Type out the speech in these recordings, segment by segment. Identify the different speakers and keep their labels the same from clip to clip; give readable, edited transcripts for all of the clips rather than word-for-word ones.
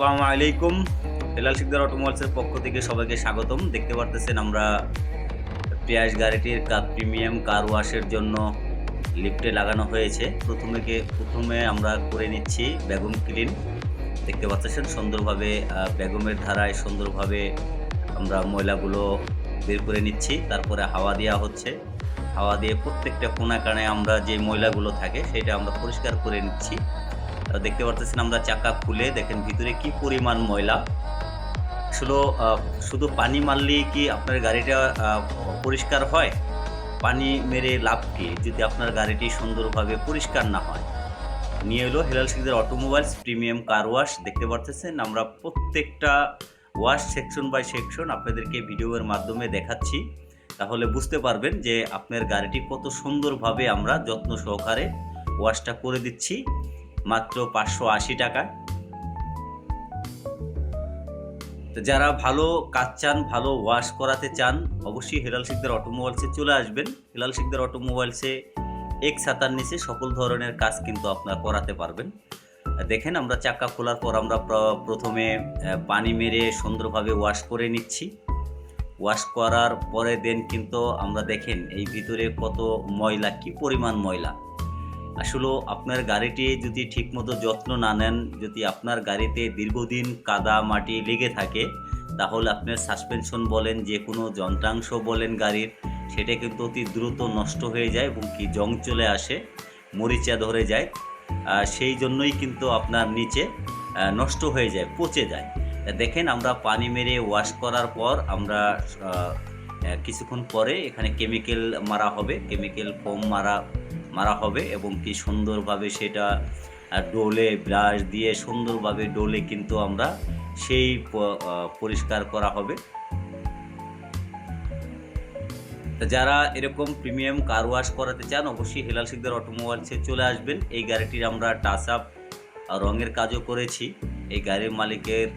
Speaker 1: আসসালামু আলাইকুম। হেলাল শিকদার অটোমোবাইলসের পক্ষ থেকে সবাইকে স্বাগতম। দেখতে পারতেছেন আমরা প্রিয়াস গাড়িটির প্রিমিয়াম কার ওয়াশের জন্য লিফটে লাগানো হয়েছে। প্রথমে আমরা করে নিচ্ছি বেগম ক্লিন। দেখতে পাচ্ছেন সুন্দরভাবে বেগমের ধারায় সুন্দরভাবে আমরা ময়লাগুলো বের করে নিচ্ছি। তারপরে হাওয়া দেওয়া হচ্ছে। হাওয়া দিয়ে প্রত্যেকটা কোণা কানায় আমরা যে ময়লাগুলো থাকে সেটা আমরা পরিষ্কার করে নিচ্ছি। দেখতে পারতেছেন আমরা চাকা খুলে দেখেন ভিতরে কি পরিমাণ ময়লা। আসলে শুধু পানি মারলেই কি আপনার গাড়িটা পরিষ্কার হয়? পানি মেরে লাভ কি যদি আপনার গাড়িটি সুন্দরভাবে পরিষ্কার না হয়? নিয়ে এলো Helal Sikder automobiles premium car wash. দেখতে পারতেছেন আমরা প্রত্যেকটা ওয়াশ সেকশন বাই সেকশন আপনাদেরকে ভিডিওর মাধ্যমে দেখাচ্ছি। তাহলে বুঝতে পারবেন যে আপনার গাড়িটি কত সুন্দরভাবে আমরা যত্ন সহকারে ওয়াশটা করে দিচ্ছি মাত্র 580 টাকায়। তো যারা ভালো কাজ চান, ভালো ওয়াশ করাতে চান, অবশ্যই হেলাল শিকদার অটোমোবাইলসে চলে আসবেন। হেলাল শিকদার অটোমোবাইলসে এক ছাতার নিচে সকল ধরনের কাজ কিন্তু আপনারা করাতে পারবেন। দেখেন আমরা চাকা খোলার পর আমরা প্রথমে পানি মেরে সুন্দরভাবে ওয়াশ করে নিচ্ছি। ওয়াশ করার পরে দেন কিন্তু আমরা দেখেন এই ভিতরে কত ময়লা, কি পরিমাণ ময়লা। আসলে আপনার গাড়িটি যদি ঠিকমতো যত্ন না নেন, যদি আপনার গাড়িতে দীর্ঘদিন কাদা মাটি লেগে থাকে, তাহলে আপনার সাসপেনশন বলেন, যে কোনো যন্ত্রাংশ বলেন গাড়ির, সেটা কিন্তু অতি দ্রুত নষ্ট হয়ে যায় এবং কি জং চলে আসে, মরিচা ধরে যায়। সেই জন্যই কিন্তু আপনার নিচে নষ্ট হয়ে যায়, পচে যায়। দেখেন আমরা পানি মেরে ওয়াশ করার পর আমরা কিছুক্ষণ পরে এখানে কেমিক্যাল মারা হবে, কেমিক্যাল ফোম মারা হবে এবং কি সুন্দরভাবে সেটা ডোলে ব্রাশ দিয়ে সুন্দরভাবে ডোলে কিন্তু আমরা সেই পরিষ্কার করা হবে। যারা এরকম প্রিমিয়াম কার ওয়াশ করাতে চান অবশ্যই হেলাল শিকদার অটোমোবাইলসে চলে আসবেন। এই গাড়িটির আমরা টাচ আপ রঙের কাজও করেছি। এই গাড়ির মালিকের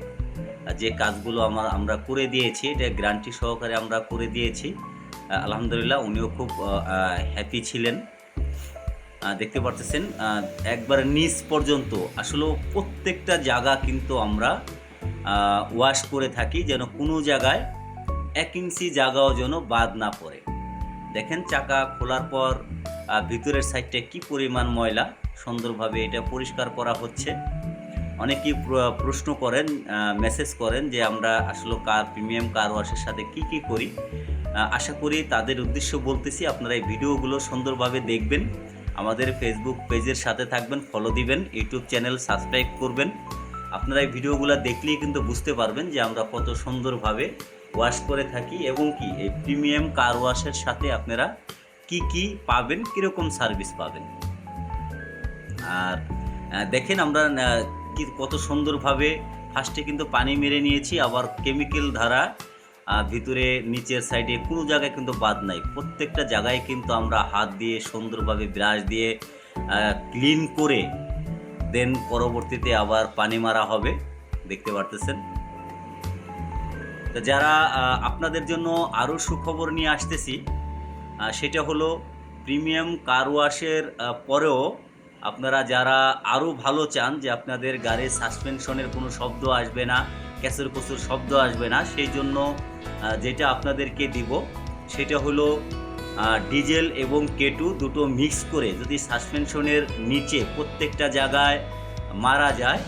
Speaker 1: যে কাজগুলো আমরা করে দিয়েছি, এটা গ্যারান্টি সহকারে আমরা করে দিয়েছি। আলহামদুলিল্লাহ উনিও খুব হ্যাপি ছিলেন। দেখতে পারতেছেন একবার নিচ পর্যন্ত আসলে প্রত্যেকটা জায়গা কিন্তু আমরা ওয়াশ করে থাকি, যেন কোনো জায়গায় 1 ইঞ্চি জায়গাও যেন বাদ না পড়ে। দেখেন চাকা খোলার পর ভিতরের সাইডটা কি পরিমাণ ময়লা, সুন্দরভাবে এটা পরিষ্কার করা হচ্ছে। অনেকেই প্রশ্ন করেন, মেসেজ করেন যে আমরা আসলে প্রিমিয়াম কার ওয়াশের সাথে কি করি। আশা করি তাদের উদ্দেশ্য বলতেছি, আপনারা এই ভিডিওগুলো সুন্দরভাবে দেখবেন, আমাদের ফেসবুক পেজের সাথে থাকবেন, ফলো দিবেন, ইউটিউব চ্যানেল সাবস্ক্রাইব করবেন। আপনারা এই ভিডিওগুলো দেখলেই কিন্তু বুঝতে পারবেন যে আমরা কত সুন্দরভাবে ওয়াশ করে থাকি এবং কি এই প্রিমিয়াম কার ওয়াশের সাথে আপনারা কি পাবেন, কীরকম সার্ভিস পাবেন। আর দেখেন আমরা কত সুন্দরভাবে ফার্স্টে কিন্তু পানি মেরে নিয়েছি, আবার কেমিক্যাল ধারা ভিতরে নিচের সাইডে কোনো জায়গায় কিন্তু বাদ নাই, প্রত্যেকটা জায়গায় কিন্তু আমরা হাত দিয়ে সুন্দরভাবে ব্রাশ দিয়ে ক্লিন করে দেন পরবর্তীতে আবার পানি মারা হবে। দেখতে পারতেছেন। তো যারা আপনাদের জন্য আরও সুখবর নিয়ে আসতেছি, সেটা হলো প্রিমিয়াম কার ওয়াশের পরেও আপনারা যারা আরও ভালো চান যে আপনাদের গাড়ির সাসপেনশনের কোনো শব্দ আসবে না, ক্যাসের কুসুর শব্দ আসবে না, সেই জন্য যেটা আপনাদেরকে দিব সেটা হলো ডিজেল এবং কেটু দুটো মিক্স করে যদি সাসপেনশনের নিচে প্রত্যেকটা জায়গায় মারা যায়,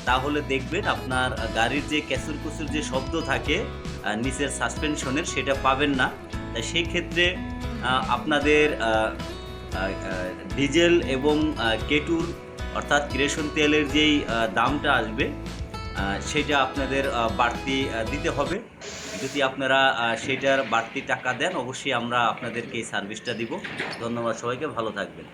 Speaker 1: তাহলে দেখবেন আপনার গাড়ির যে ক্যাসের কুসুর যে শব্দ থাকে নিচের সাসপেনশনের, সেটা পাবেন না। তাই সেই ক্ষেত্রে আপনাদের ডিজেল এবং কেটুর অর্থাৎ কিরোসিন তেলের যেই দামটা আসবে সেটা আপনাদের বাড়তি দিতে হবে। যদি আপনারা সেটার বাড়তি টাকা দেন অবশ্যই আমরা আপনাদেরকে এই সার্ভিসটা দিব। ধন্যবাদ সবাইকে, ভালো থাকবেন।